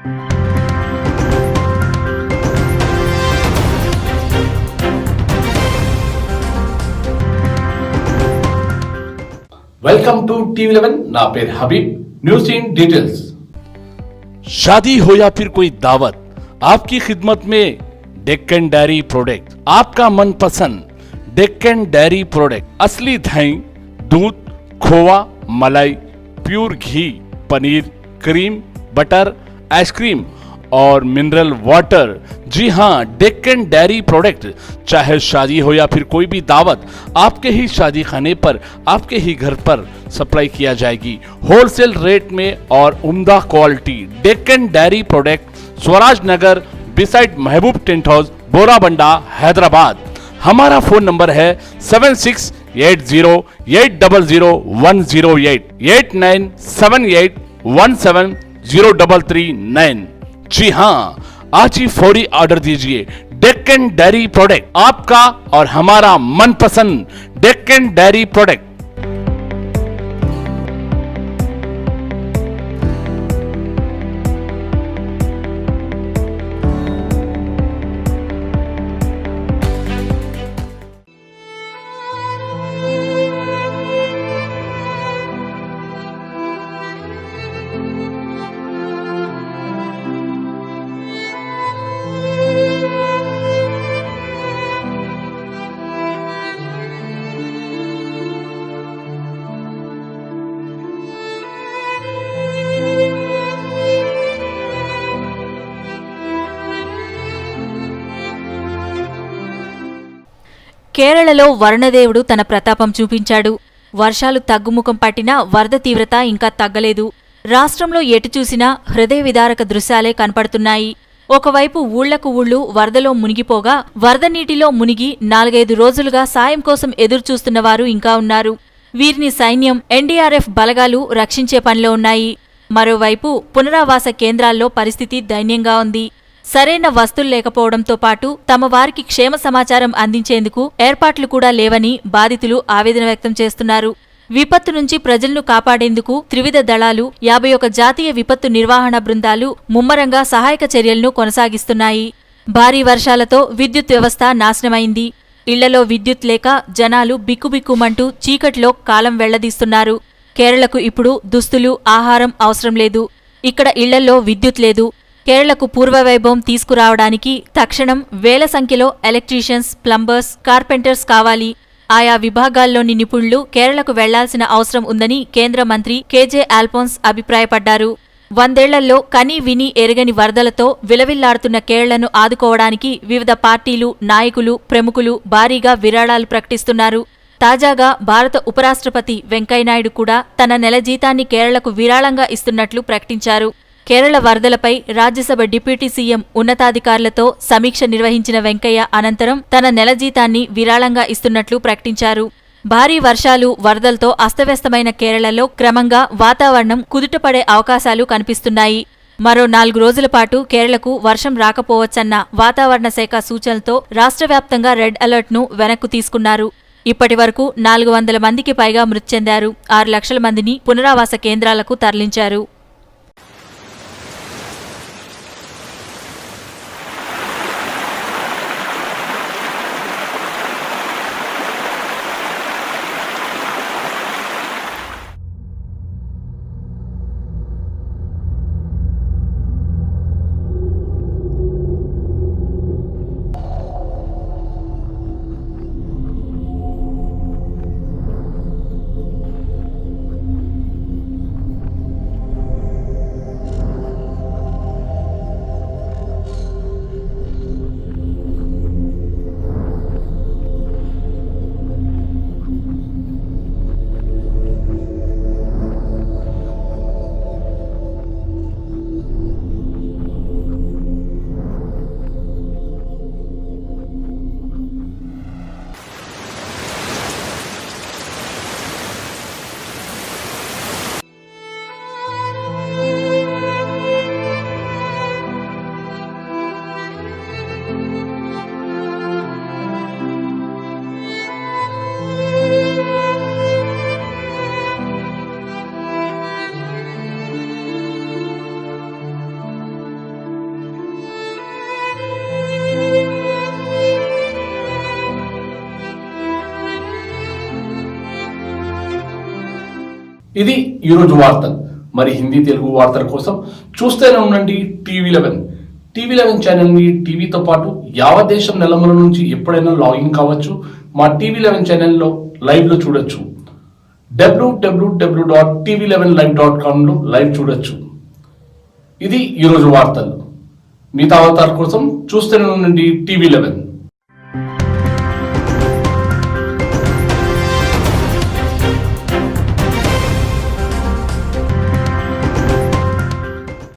Welcome to टीवी11 ना पेर हबीब news in details. शादी हो या फिर कोई दावत, आपकी खिदमत में डेक्कन डेयरी प्रोडक्ट, आपका मनपसंद डेक्कन डेयरी प्रोडक्ट, असली दही, दूध, खोवा, मलाई, प्योर घी, पनीर, क्रीम, बटर, आइसक्रीम और मिनरल वाटर। जी हाँ, डेक्कन डेयरी प्रोडक्ट, चाहे शादी हो या फिर कोई भी दावत, आपके ही शादी खाने पर, आपके ही घर पर सप्लाई किया जाएगी होलसेल रेट में और उम्दा quality. Deccan dairy product, Swaraj Nagar beside Mahboob tent house, Borabanda, Hyderabad. हमारा फोन नंबर है 7680800108 8978170339। जी हाँ, आज ही फौरी ऑर्डर दीजिए। डेक्कन डेयरी प्रोडक्ट, आपका और हमारा मनपसंद डेक्कन डेयरी प्रोडक्ट। కేరళలో వరుణదేవుడు తన ప్రతాపం చూపించాడు. వర్షాలు తగ్గుముఖం పట్టినా వరద తీవ్రత ఇంకా తగ్గలేదు. రాష్ట్రంలో ఎటు చూసినా హృదయ విదారక దృశ్యాలే కనపడుతున్నాయి. ఒకవైపు ఊళ్లకు ఊళ్లు వరదలో మునిగిపోగా, వరద నీటిలో మునిగి 4-5 రోజులుగా సాయం కోసం ఎదురుచూస్తున్నవారు ఇంకా ఉన్నారు. వీరిని సైన్యం, ఎన్డీఆర్ఎఫ్ బలగాలు రక్షించే పనిలో ఉన్నాయి. మరోవైపు పునరావాస కేంద్రాల్లో పరిస్థితి దైన్యంగా ఉంది. సరైన వస్తువులు లేకపోవడంతో పాటు తమ వారికి క్షేమ సమాచారం అందించేందుకు ఏర్పాట్లు కూడా లేవని బాధితులు ఆవేదన వ్యక్తం చేస్తున్నారు. విపత్తు నుంచి ప్రజలను కాపాడేందుకు త్రివిధ దళాలు, 51 జాతీయ విపత్తు నిర్వహణ బృందాలు ముమ్మరంగా సహాయక చర్యలను కొనసాగిస్తున్నాయి. భారీ వర్షాలతో విద్యుత్ వ్యవస్థ నాశనమైంది. ఇళ్లలో విద్యుత్ లేక జనాలు బిక్కుబిక్కుమంటూ చీకట్లో కాలం వెళ్లదీస్తున్నారు. కేరళకు ఇప్పుడు దుస్తులు, ఆహారం అవసరం లేదు. ఇక్కడ ఇళ్లల్లో విద్యుత్ లేదు. కేరళకు పూర్వవైభవం తీసుకురావడానికి తక్షణం వేల సంఖ్యలో ఎలక్ట్రీషియన్స్, ప్లంబర్స్, కార్పెంటర్స్ కావాలి. ఆయా విభాగాల్లోని నిపుణులు కేరళకు వెళ్లాల్సిన అవసరం ఉందని కేంద్ర మంత్రి కేజే ఆల్ఫోన్స్ అభిప్రాయపడ్డారు. 100 ఏళ్లలో కనీ విని ఎరగని వరదలతో విలవిల్లాడుతున్న కేరళను ఆదుకోవడానికి వివిధ పార్టీలు, నాయకులు, ప్రముఖులు భారీగా విరాళాలు ప్రకటిస్తున్నారు. తాజాగా భారత ఉపరాష్ట్రపతి వెంకయ్యనాయుడు కూడా తన నెల జీతాన్ని కేరళకు విరాళంగా ఇస్తున్నట్లు ప్రకటించారు. కేరళ వరదలపై రాజ్యసభ డిప్యూటీ సీఎం ఉన్నతాధికారులతో సమీక్ష నిర్వహించిన వెంకయ్య అనంతరం తన నెల జీతాన్ని విరాళంగా ఇస్తున్నట్లు ప్రకటించారు. భారీ వర్షాలు, వరదలతో అస్తవ్యస్తమైన కేరళలో క్రమంగా వాతావరణం కుదుటపడే అవకాశాలు కనిపిస్తున్నాయి. మరో 4 రోజుల పాటు కేరళకు వర్షం రాకపోవచ్చన్న వాతావరణ శాఖ సూచనలతో రాష్ట్రవ్యాప్తంగా రెడ్ అలర్ట్ను వెనక్కు తీసుకున్నారు. ఇప్పటి వరకు 400 మందికి పైగా మృతి చెందారు. 6 లక్షల మందిని పునరావాస కేంద్రాలకు తరలించారు. ఇది ఈరోజు వార్తలు. మరి హిందీ తెలుగు వార్తల కోసం చూస్తూనే ఉండండి TV11. TV11 ఛానల్ని టీవీతో పాటు యావత్ దేశం నెలమల నుంచి ఎప్పుడైనా లాగిన్ కావచ్చు. మా TV11 ఛానల్లో లైవ్లో చూడొచ్చు. www.tv11live.com లో లైవ్ చూడొచ్చు. ఇది ఈరోజు వార్తలు. మిగతా అవతార కోసం చూస్తూనే ఉండండి TV11.